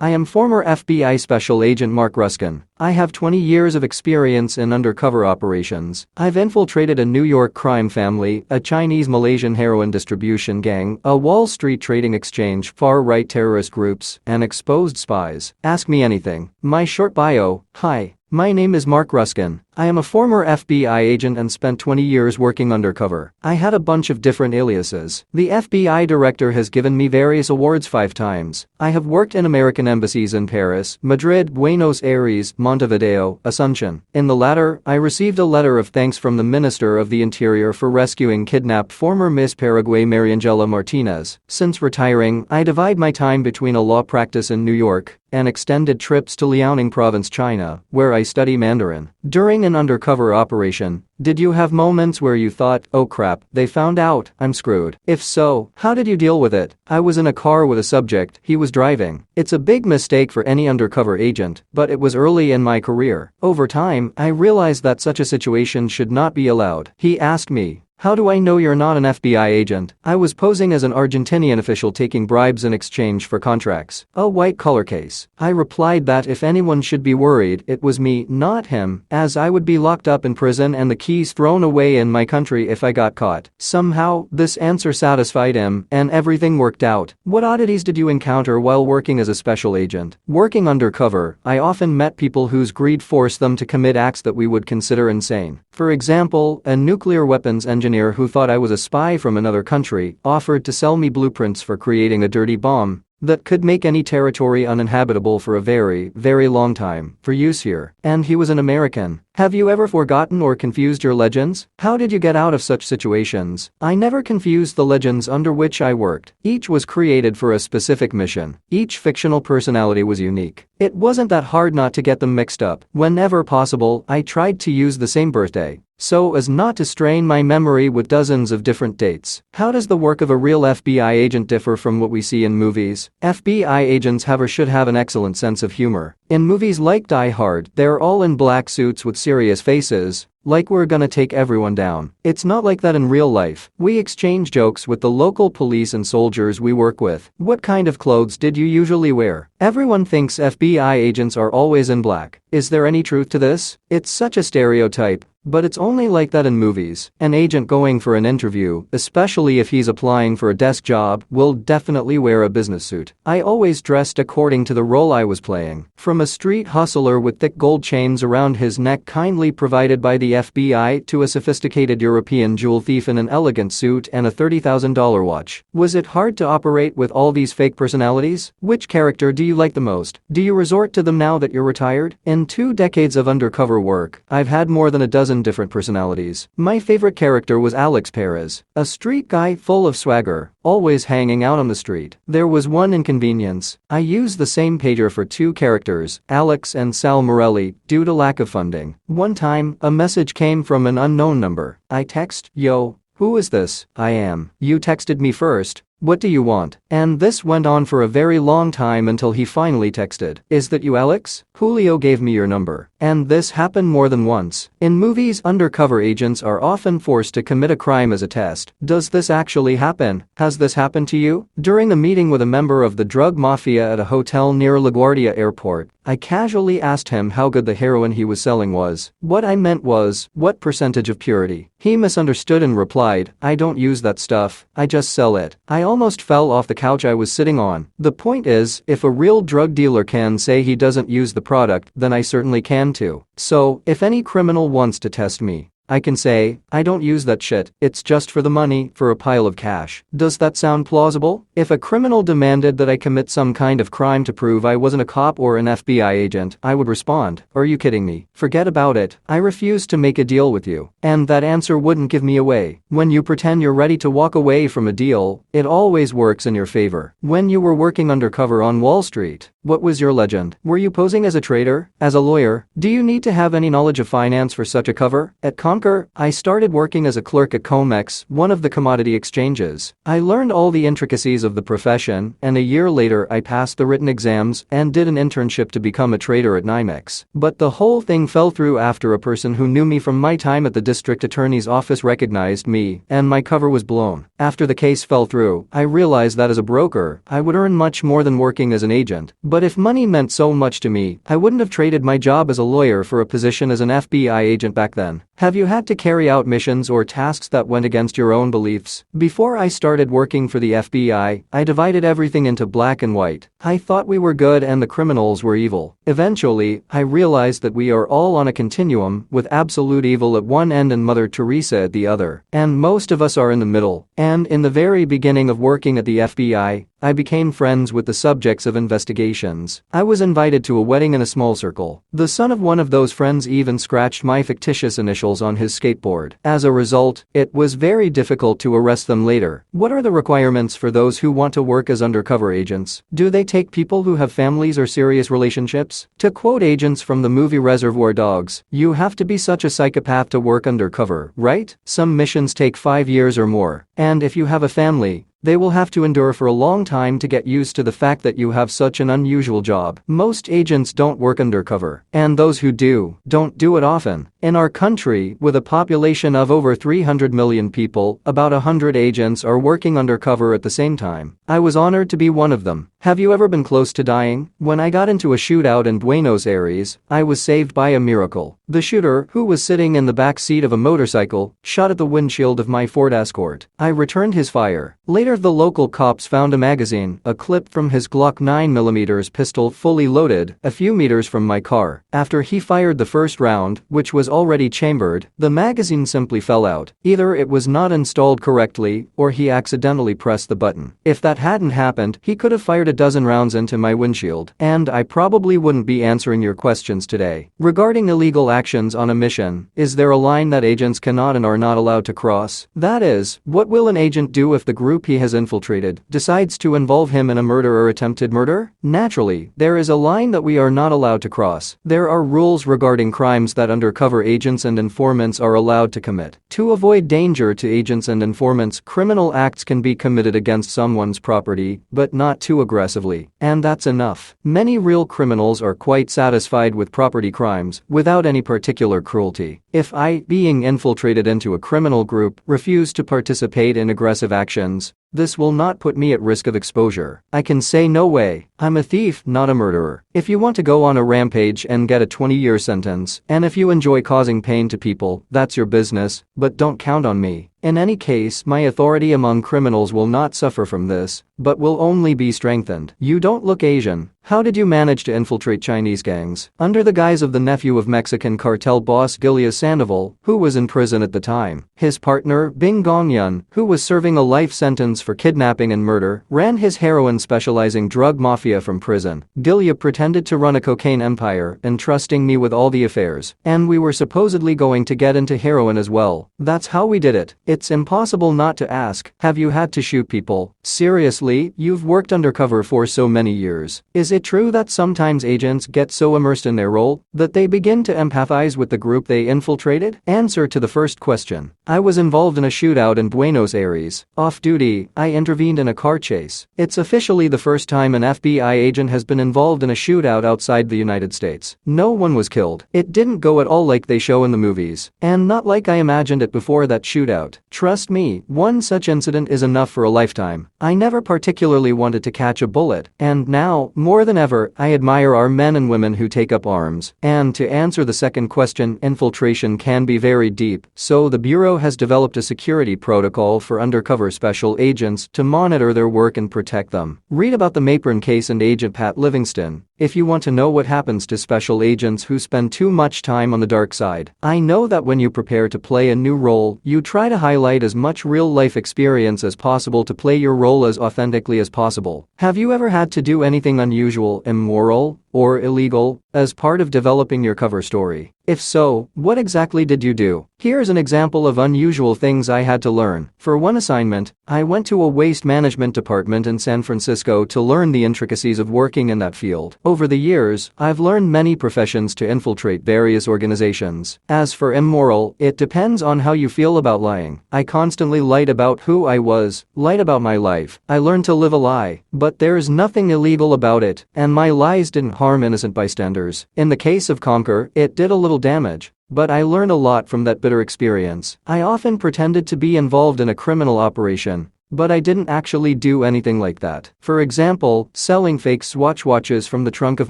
I am former FBI Special Agent Mark Ruskin. I have 20 years of experience in undercover operations. I've infiltrated a New York crime family, a Chinese-Malaysian heroin distribution gang, a Wall Street trading exchange, far-right terrorist groups, and exposed spies. Ask me anything. My short bio: Hi. My name is Mark Ruskin. I am a former FBI agent and spent 20 years working undercover. I had a bunch of different aliases. The FBI director has given me various awards 5 times. I have worked in American embassies in Paris, Madrid, Buenos Aires, Montevideo, Asuncion. In the latter, I received a letter of thanks from the Minister of the Interior for rescuing kidnapped former Miss Paraguay Mariangela Martinez. Since retiring, I divide my time between a law practice in New York and extended trips to Liaoning Province, China, where I study Mandarin. During an undercover operation, did you have moments where you thought, oh crap, they found out, I'm screwed? If so, how did you deal with it? I was in a car with a subject, he was driving. It's a big mistake for any undercover agent, but it was early in my career. Over time, I realized that such a situation should not be allowed. He asked me, how do I know you're not an FBI agent? I was posing as an Argentinian official taking bribes in exchange for contracts. A white-collar case. I replied that if anyone should be worried, it was me, not him, as I would be locked up in prison and the keys thrown away in my country if I got caught. Somehow, this answer satisfied him, and everything worked out. What oddities did you encounter while working as a special agent? Working undercover, I often met people whose greed forced them to commit acts that we would consider insane. For example, a nuclear weapons engineer who thought I was a spy from another country offered to sell me blueprints for creating a dirty bomb that could make any territory uninhabitable for a very, very long time, for use here. And he was an American. Have you ever forgotten or confused your legends? How did you get out of such situations? I never confused the legends under which I worked. Each was created for a specific mission. Each fictional personality was unique. It wasn't that hard not to get them mixed up. Whenever possible, I tried to use the same birthday, so as not to strain my memory with dozens of different dates. How does the work of a real FBI agent differ from what we see in movies? FBI agents have or should have an excellent sense of humor. In movies like Die Hard, they're all in black suits with serious faces, like we're gonna take everyone down. It's not like that in real life. We exchange jokes with the local police and soldiers we work with. What kind of clothes did you usually wear? Everyone thinks FBI agents are always in black. Is there any truth to this? It's such a stereotype, but it's only like that in movies. An agent going for an interview, especially if he's applying for a desk job, will definitely wear a business suit. I always dressed according to the role I was playing. From a street hustler with thick gold chains around his neck kindly provided by the FBI to a sophisticated European jewel thief in an elegant suit and a $30,000 watch. Was it hard to operate with all these fake personalities? Which character do you like the most? Do you resort to them now that you're retired? In 2 decades of undercover work, I've had more than a dozen different personalities. My favorite character was Alex Perez, a street guy full of swagger, always hanging out on the street. There was one inconvenience. I used the same pager for 2 characters, Alex and Sal Morelli, due to lack of funding. One time, a message came from an unknown number. I text, "Yo, who is this?" "I am. You texted me first. What do you want?" And this went on for a very long time until he finally texted, "Is that you, Alex? Julio gave me your number." And this happened more than once. In movies, undercover agents are often forced to commit a crime as a test. Does this actually happen? Has this happened to you? During a meeting with a member of the drug mafia at a hotel near LaGuardia Airport, I casually asked him how good the heroin he was selling was. What I meant was, what percentage of purity? He misunderstood and replied, "I don't use that stuff, I just sell it." I almost fell off the couch I was sitting on. The point is, if a real drug dealer can say he doesn't use the product, then I certainly can too. So, if any criminal wants to test me, I can say, "I don't use that shit, it's just for the money, for a pile of cash." Does that sound plausible? If a criminal demanded that I commit some kind of crime to prove I wasn't a cop or an FBI agent, I would respond, "Are you kidding me? Forget about it. I refuse to make a deal with you." And that answer wouldn't give me away. When you pretend you're ready to walk away from a deal, it always works in your favor. When you were working undercover on Wall Street, what was your legend? Were you posing as a trader? As a lawyer? Do you need to have any knowledge of finance for such a cover? At Conquer, I started working as a clerk at COMEX, one of the commodity exchanges. I learned all the intricacies of the profession, and a year later I passed the written exams and did an internship to become a trader at NYMEX. But the whole thing fell through after a person who knew me from my time at the district attorney's office recognized me, and my cover was blown. After the case fell through, I realized that as a broker, I would earn much more than working as an agent. But if money meant so much to me, I wouldn't have traded my job as a lawyer for a position as an FBI agent back then. Have you had to carry out missions or tasks that went against your own beliefs? Before I started working for the FBI, I divided everything into black and white. I thought we were good and the criminals were evil. Eventually, I realized that we are all on a continuum, with absolute evil at one end and Mother Teresa at the other. And most of us are in the middle. And in the very beginning of working at the FBI, I became friends with the subjects of investigations. I was invited to a wedding in a small circle. The son of one of those friends even scratched my fictitious initials on his skateboard. As a result, it was very difficult to arrest them later. What are the requirements for those who want to work as undercover agents? Do they take people who have families or serious relationships? To quote agents from the movie Reservoir Dogs, you have to be such a psychopath to work undercover, right? Some missions take 5 years or more. And if you have a family, they will have to endure for a long time to get used to the fact that you have such an unusual job. Most agents don't work undercover, and those who do, don't do it often. In our country, with a population of over 300 million people, about 100 agents are working undercover at the same time. I was honored to be one of them. Have you ever been close to dying? When I got into a shootout in Buenos Aires, I was saved by a miracle. The shooter, who was sitting in the back seat of a motorcycle, shot at the windshield of my Ford Escort. I returned his fire. Later, the local cops found a magazine, a clip from his Glock 9mm pistol fully loaded, a few meters from my car. After he fired the first round, which was already chambered, the magazine simply fell out. Either it was not installed correctly, or he accidentally pressed the button. If that hadn't happened, he could have fired a dozen rounds into my windshield, and I probably wouldn't be answering your questions today. Regarding illegal actions on a mission, is there a line that agents cannot and are not allowed to cross? That is, what will an agent do if the group he has infiltrated decides to involve him in a murder or attempted murder? Naturally, there is a line that we are not allowed to cross. There are rules regarding crimes that undercover agents and informants are allowed to commit. To avoid danger to agents and informants, criminal acts can be committed against someone's property, but not too aggressively. And that's enough. Many real criminals are quite satisfied with property crimes, without any particular cruelty. If I, being infiltrated into a criminal group, refuse to participate in aggressive actions, this will not put me at risk of exposure. I can say no way. I'm a thief, not a murderer. If you want to go on a rampage and get a 20-year sentence, and if you enjoy causing pain to people, that's your business, but don't count on me. In any case, my authority among criminals will not suffer from this, but will only be strengthened. You don't look Asian. How did you manage to infiltrate Chinese gangs? Under the guise of the nephew of Mexican cartel boss Gillias Sandoval, who was in prison at the time. His partner, Bing Gongyun, who was serving a life sentence for kidnapping and murder, ran his heroin-specializing drug mafia from prison. Gillia pretended to run a cocaine empire, entrusting me with all the affairs. And we were supposedly going to get into heroin as well. That's how we did it. It's impossible not to ask, have you had to shoot people? Seriously, you've worked undercover for so many years. Is it true that sometimes agents get so immersed in their role that they begin to empathize with the group they infiltrated? Answer to the first question. I was involved in a shootout in Buenos Aires. Off-duty, I intervened in a car chase. It's officially the first time an FBI agent has been involved in a shootout outside the United States. No one was killed. It didn't go at all like they show in the movies. And not like I imagined it before that shootout. Trust me, one such incident is enough for a lifetime. I never particularly wanted to catch a bullet, and now, more than ever, I admire our men and women who take up arms. And to answer the second question, infiltration can be very deep, so the Bureau has developed a security protocol for undercover special agents to monitor their work and protect them. Read about the Mapron case and Agent Pat Livingston if you want to know what happens to special agents who spend too much time on the dark side. I know that when you prepare to play a new role, you try to highlight as much real-life experience as possible to play your role as authentically as possible. Have you ever had to do anything unusual, immoral, or illegal as part of developing your cover story? If so, what exactly did you do? Here's an example of unusual things I had to learn. For one assignment, I went to a waste management department in San Francisco to learn the intricacies of working in that field. Over the years, I've learned many professions to infiltrate various organizations. As for immoral, it depends on how you feel about lying. I constantly lied about who I was, lied about my life. I learned to live a lie, but there's nothing illegal about it, and my lies didn't harm innocent bystanders. In the case of Conquer, it did a little damage, but I learned a lot from that bitter experience. I often pretended to be involved in a criminal operation, but I didn't actually do anything like that. For example, selling fake Swatch watches from the trunk of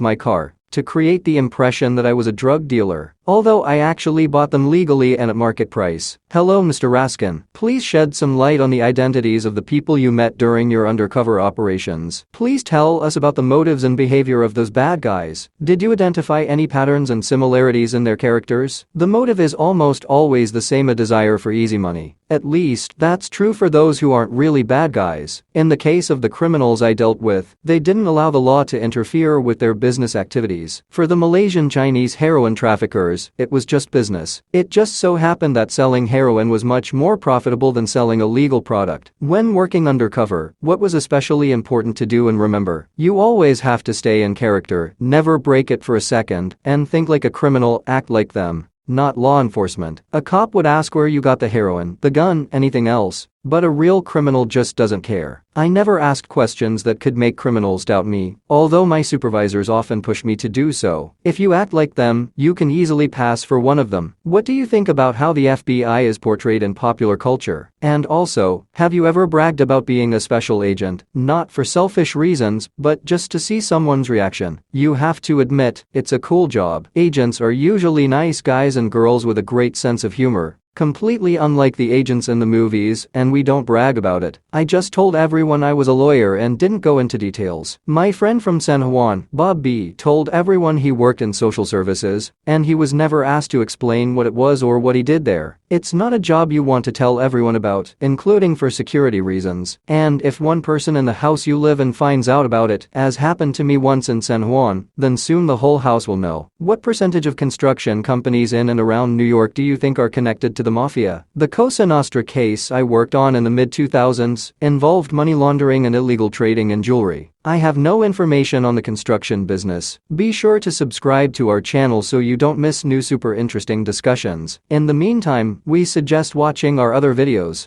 my car to create the impression that I was a drug dealer, although I actually bought them legally and at market price. Hello, Mr. Raskin. Please shed some light on the identities of the people you met during your undercover operations. Please tell us about the motives and behavior of those bad guys. Did you identify any patterns and similarities in their characters? The motive is almost always the same: a desire for easy money. At least, that's true for those who aren't really bad guys. In the case of the criminals I dealt with, they didn't allow the law to interfere with their business activities. For the Malaysian Chinese heroin traffickers, it was just business. It just so happened that selling heroin was much more profitable than selling a legal product. When working undercover, what was especially important to do and remember? You always have to stay in character, never break it for a second, and think like a criminal, act like them. Not law enforcement. A cop would ask where you got the heroin, the gun, anything else, but a real criminal just doesn't care. I never asked questions that could make criminals doubt me, although my supervisors often push me to do so. If you act like them, you can easily pass for one of them. What do you think about how the FBI is portrayed in popular culture? And also, have you ever bragged about being a special agent, not for selfish reasons, but just to see someone's reaction? You have to admit, it's a cool job. Agents are usually nice guys and girls with a great sense of humor. Completely unlike the agents in the movies, and we don't brag about it. I just told everyone I was a lawyer and didn't go into details. My friend from San Juan, Bob B, told everyone he worked in social services, and he was never asked to explain what it was or what he did there. It's not a job you want to tell everyone about, including for security reasons. And if one person in the house you live in finds out about it, as happened to me once in San Juan, then soon the whole house will know. What percentage of construction companies in and around New York do you think are connected to the mafia? The Cosa Nostra case I worked on in the mid-2000s involved money laundering and illegal trading in jewelry. I have no information on the construction business. Be sure to subscribe to our channel so you don't miss new super interesting discussions. In the meantime, we suggest watching our other videos.